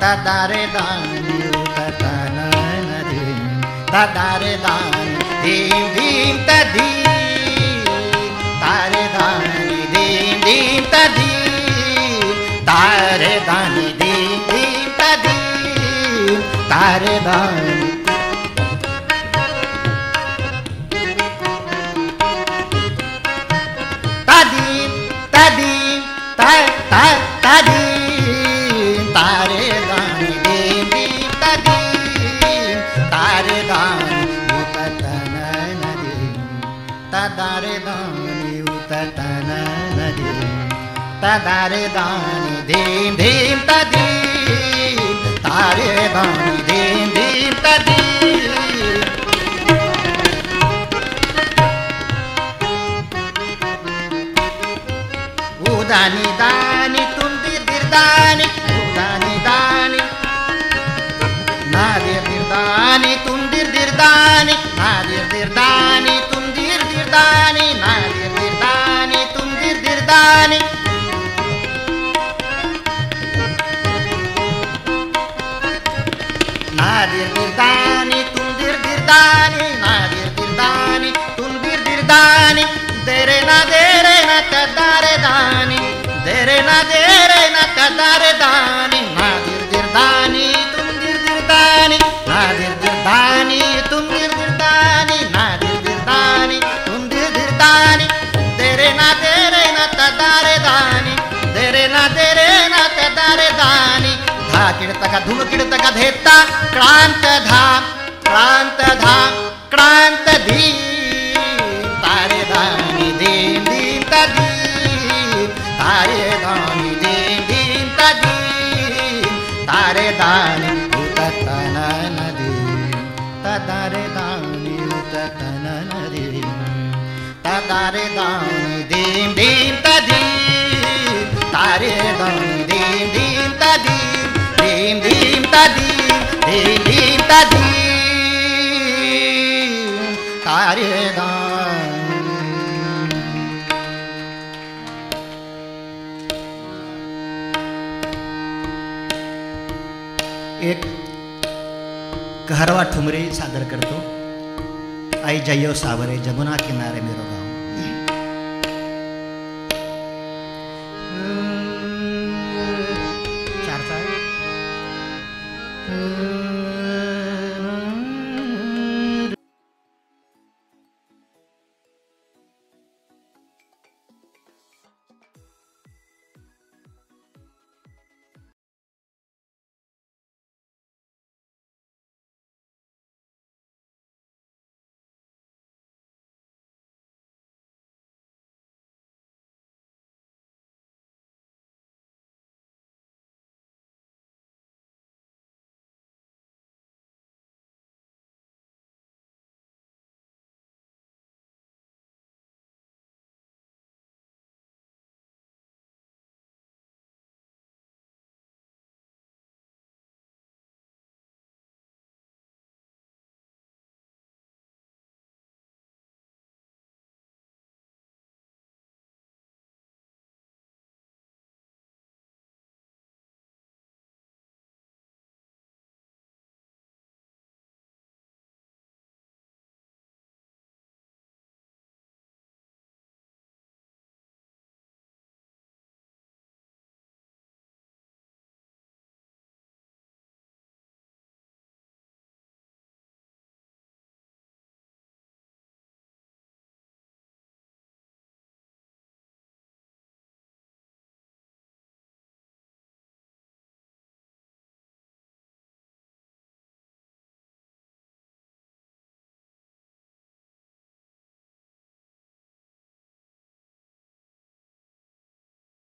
तदारे दानी ततना नदी तदारे दानी धीम धीम तदी तारे दानी धीम धीम तदी तारे दानी धीम धीम तदी तारे दानी तदारे दानी उततना नदी तदारे दानी धीम धीम तदी तारे दानी धीम धीम तदी उदानी दानी तुम दिरदानी उदानी दानी नादिर दिरदानी तुम दिरदानी नादिर दिरदानी तुम दिरदानी नादिर दिरदानी तुम दिरदानी नादिर दिरदानी तुम दिरदानी नादिर दिरदानी तुम दिरदानी देरे ना तदारे दानी देरे ना तदारे दानी नादिर दिरदानी तुम दिरदानी नादिर दिरदानी तुम दिरदानी नादिर दिरदानी तुम दिरदानी देरे ना तदारे दानी देरे ना तदारे दानी धा किडतका धूम किडतका धेता क्रांत धाम क्रांत धी तारे दानी धीम धीम तदी तारे दानी धीम धीम तदी तारे दानी उततना नदी तदारे दानी उततना नदी तदारे दानी धीम धीम तदी तारे दानी धीम धीम तदी धीम धीम तदी धीम धीम तदी तारे दानी। एक कहरवा ठुमरी सादर करतो। आई जय्यो सावरे जमुना किनारे मेरो